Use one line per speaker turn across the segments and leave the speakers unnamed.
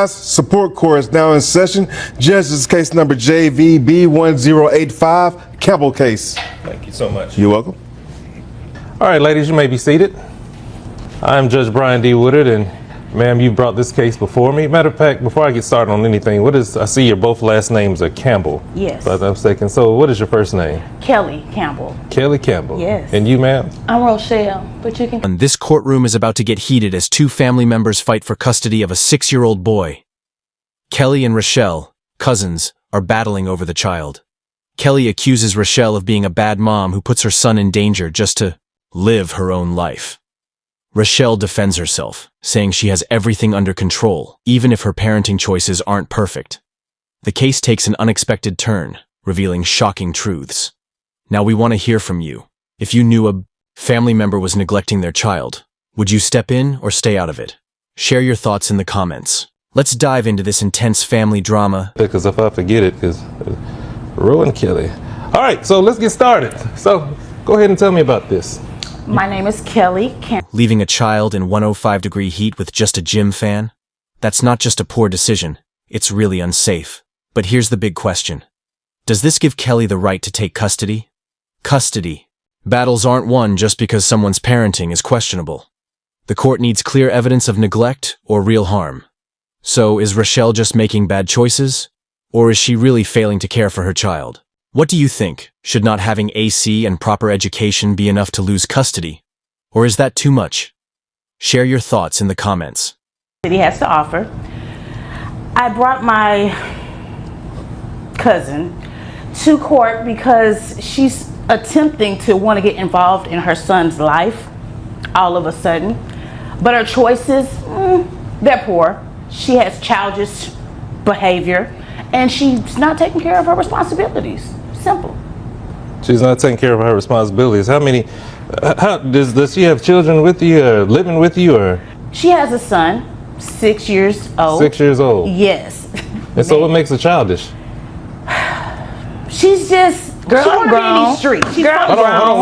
Support court is now in session. Judge's case number JVB1085, Campbell case.
Thank you so much.
You're welcome.
All right, ladies, you may be seated. I'm Judge Brian D. Woodard, and ma'am, you brought this case before me. Matter of fact, before I get started on anything, I see your both last names are Campbell.
Yes.
If I'm not mistaken. So what is your first name?
Kelly Campbell.
Kelly Campbell.
Yes.
And you, ma'am?
I'm Rochelle, but you can...
And this courtroom is about to get heated as two family members fight for custody of a 6-year-old boy. Kelly and Rochelle, cousins, are battling over the child. Kelly accuses Rochelle of being a bad mom who puts her son in danger just to live her own life. Rochelle defends herself, saying she has everything under control, even if her parenting choices aren't perfect. The case takes an unexpected turn, revealing shocking truths. Now we want to hear from you. If you knew a family member was neglecting their child, would you step in or stay out of it? Share your thoughts in the comments. Let's dive into this intense family drama.
Because if I forget it, because ruin Kelly. All right, so let's get started. So go ahead and tell me about this.
My name is Kelly Campbell.
Leaving a child in 105-degree heat with just a gym fan? That's not just a poor decision, it's really unsafe. But here's the big question. Does this give Kelly the right to take custody? Custody. Battles aren't won just because someone's parenting is questionable. The court needs clear evidence of neglect or real harm. So, is Rochelle just making bad choices? Or is she really failing to care for her child? What do you think? Should not having AC and proper education be enough to lose custody? Or is that too much? Share your thoughts in the comments.
City has to offer. I brought my cousin to court because she's attempting to want to get involved in her son's life all of a sudden. But her choices, they're poor. She has childish behavior and she's not taking care of her responsibilities. Simple.
She's not taking care of her responsibilities. How does she have children with you or living with you or?
She has a son, 6 years old.
6 years old?
Yes.
And so what makes her childish?
She's just,
girl,
she
I'm
wanna be in these
grown.
streets. She's
Girl,
from
I'm
Hold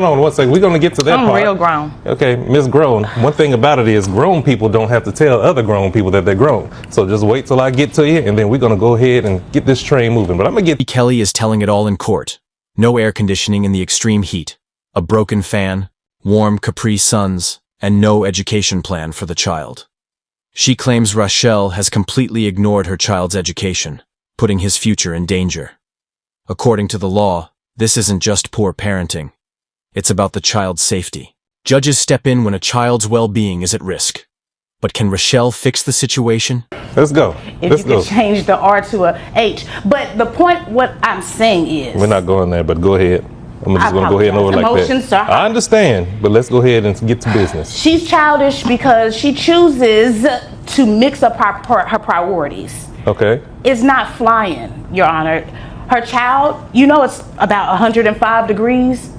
on one second. We're going to get to that part.
I'm real grown.
Okay, Miss Grown. One thing about it is grown people don't have to tell other grown people that they're grown. So just wait till I get to you, and then we're going to go ahead and get this train moving. But I'm going to get...
Kelly is telling it all in court. No air conditioning in the extreme heat, a broken fan, warm Capri Suns, and no education plan for the child. She claims Rochelle has completely ignored her child's education, putting his future in danger. According to the law, this isn't just poor parenting. It's about the child's safety. Judges step in when a child's well-being is at risk. But can Rochelle fix the situation?
Let's go.
If
Let's
you could change the R to a H. But the point, what I'm saying is...
We're not going there, but go ahead. I'm just going to go ahead and over like
Emotions
that.
are high.
I understand, but let's go ahead and get to business.
She's childish because she chooses to mix up her priorities.
Okay.
It's not flying, Your Honor. Her child, you know it's about 105 degrees.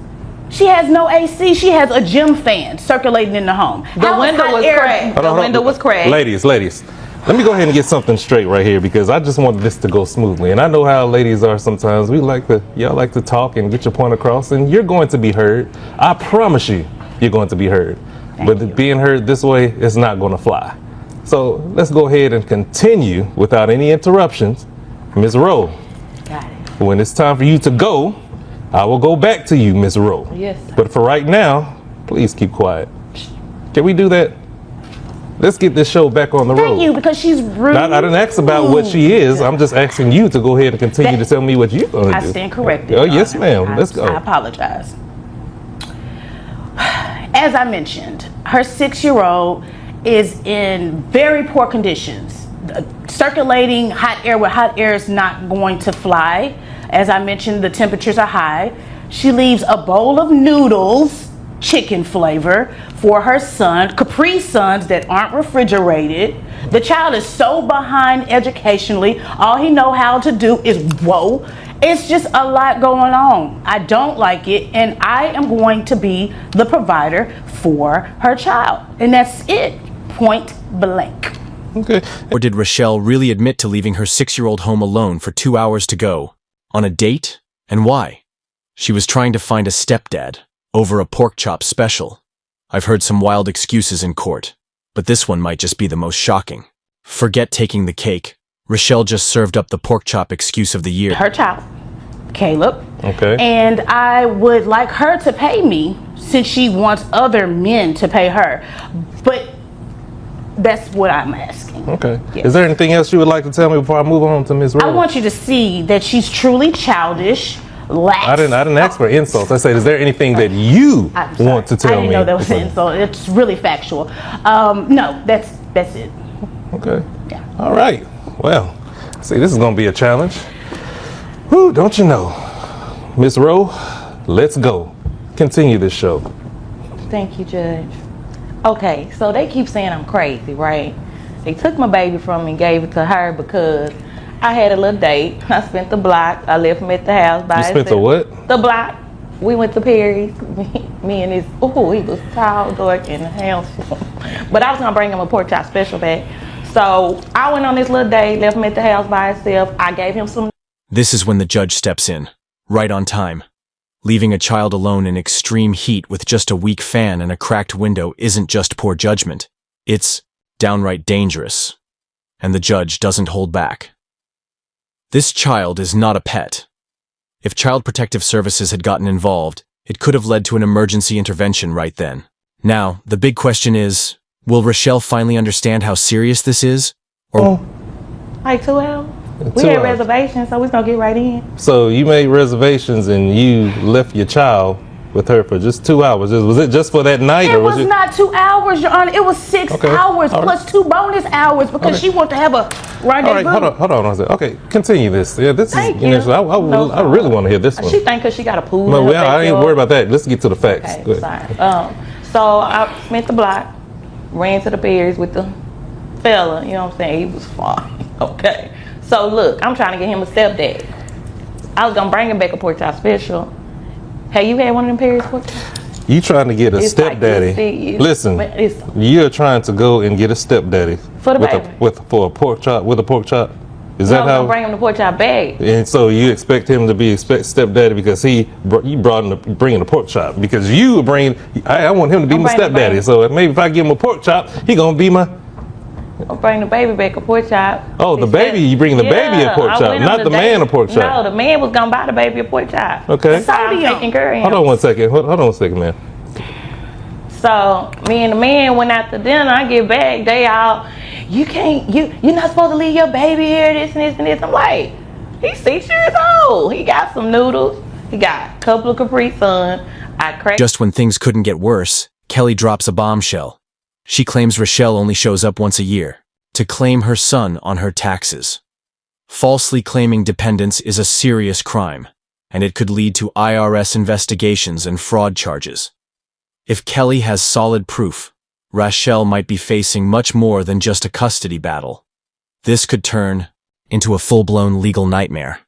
She has no AC. She has a gym fan circulating in the home.
The window was cracked. The window was cracked.
Ladies, let me go ahead and get something straight right here because I just want this to go smoothly. And I know how ladies are sometimes. Y'all like to talk and get your point across, and you're going to be heard. I promise you, you're going to be heard. But being heard this way is not going to fly. So let's go ahead and continue without any interruptions. Ms. Rowe.
Got it.
When it's time for you to go, I will go back to you, Ms. Rowe.
Yes.
But for right now, please keep quiet. Can we do that? Let's get this show back on the road.
Thank you, because she's rude.
I didn't ask about what she is. I'm just asking you to go ahead and continue to tell me what you're going to do.
I stand corrected.
Oh, yes, ma'am. Let's go.
I apologize. As I mentioned, her 6-year-old is in very poor conditions. Circulating hot air with hot air is not going to fly. As I mentioned, the temperatures are high. She leaves a bowl of noodles, chicken flavor, for her son, Capri Suns that aren't refrigerated. The child is so behind educationally. All he know how to do is whoa. It's just a lot going on. I don't like it, and I am going to be the provider for her child. And that's it, point blank.
Okay.
Or did Rochelle really admit to leaving her 6-year-old home alone for 2 hours to go? On a date? And why? She was trying to find a stepdad over a pork chop special. I've heard some wild excuses in court, but this one might just be the most shocking. Forget taking the cake. Rochelle just served up the pork chop excuse of the year.
Her child, Caleb.
Okay.
And I would like her to pay me since she wants other men to pay her. But that's what I'm asking.
Okay.
Yes.
Is there anything else you would like to tell me before I move on to Ms. Rose?
I want you to see that she's truly childish, lax.
I didn't ask for insults. I said, is there anything that you want to tell me?
I didn't know that was an insult. It's really factual. No, that's it.
Okay.
Yeah.
All right. Well, see, this is going to be a challenge. Whew, don't you know? Miss Rowe, let's go. Continue this show.
Thank you, Judge. Okay, so they keep saying I'm crazy, right? They took my baby from me and gave it to her because I had a little date. I spent the block. I left him at the house by himself.
You spent the what?
The block. We went to Perry's. Me and his, he was tall, dark, and handsome. But I was going to bring him a pork chop special back. So I went on this little date, left him at the house by himself. I gave him some.
This is when the judge steps in, right on time. Leaving a child alone in extreme heat with just a weak fan and a cracked window isn't just poor judgment. It's downright dangerous. And the judge doesn't hold back. This child is not a pet. If Child Protective Services had gotten involved, it could have led to an emergency intervention right then. Now, the big question is, will Rochelle finally understand how serious this is? Or
Like 2 hours. We
2
had
hours.
reservations, so we're going to get right in.
So you made reservations and you left your child with her for just 2 hours. Was it just for that night?
It
or
was
it?
not 2 hours, Your Honor. It was 6
Okay.
hours
All right.
plus 2 bonus hours because she wanted to have a rendezvous.
All right, hold on. I said, okay, continue this. Yeah, this
Thank
is.
you.
I really want to hear this one.
She think because she got a pool.
No,
in her
yeah, I ain't
backyard.
worried about that. Let's get to the facts.
Okay,
Go ahead.
sorry. So I spent the block, ran to the Perry's with the fella. You know what I'm saying? He was fine. Okay. So look, I'm trying to get him a stepdad. I was gonna bring him back a pork chop special. Have you had one of them Perry's pork chops?
You trying to get a
It's like
stepdaddy?
this big.
Listen, you're trying to go and get a stepdaddy
For the baby.
for a pork chop with a pork chop. Is
I
that
was
how?
gonna bring him the pork chop back.
And so you expect him to be stepdaddy because you brought him bringing the pork chop because you were bringing. I want him to be
I'm
my
bringing the
stepdaddy.
baby.
So maybe if I give him a pork chop, he gonna be my.
I'll bring the baby back a pork chop.
Oh, the
He
baby,
said-
you bringing the baby a pork
I
chop,
went
not
on
the
date.
man a pork chop.
No, the man was gonna buy the baby a pork chop.
Okay.
So I'm taking care of him.
Hold on one second. Hold on one second, man.
So me and the man went out to dinner. I get back, they all, you're not supposed to leave your baby here, this and this and this. I'm like, he's 6 years old. He got some noodles. He got a couple of Capri Sun. I cracked.
just when things couldn't get worse, Kelly drops a bombshell. She claims Rochelle only shows up once a year to claim her son on her taxes. Falsely claiming dependents is a serious crime, and it could lead to IRS investigations and fraud charges. If Kelly has solid proof, Rochelle might be facing much more than just a custody battle. This could turn into a full-blown legal nightmare.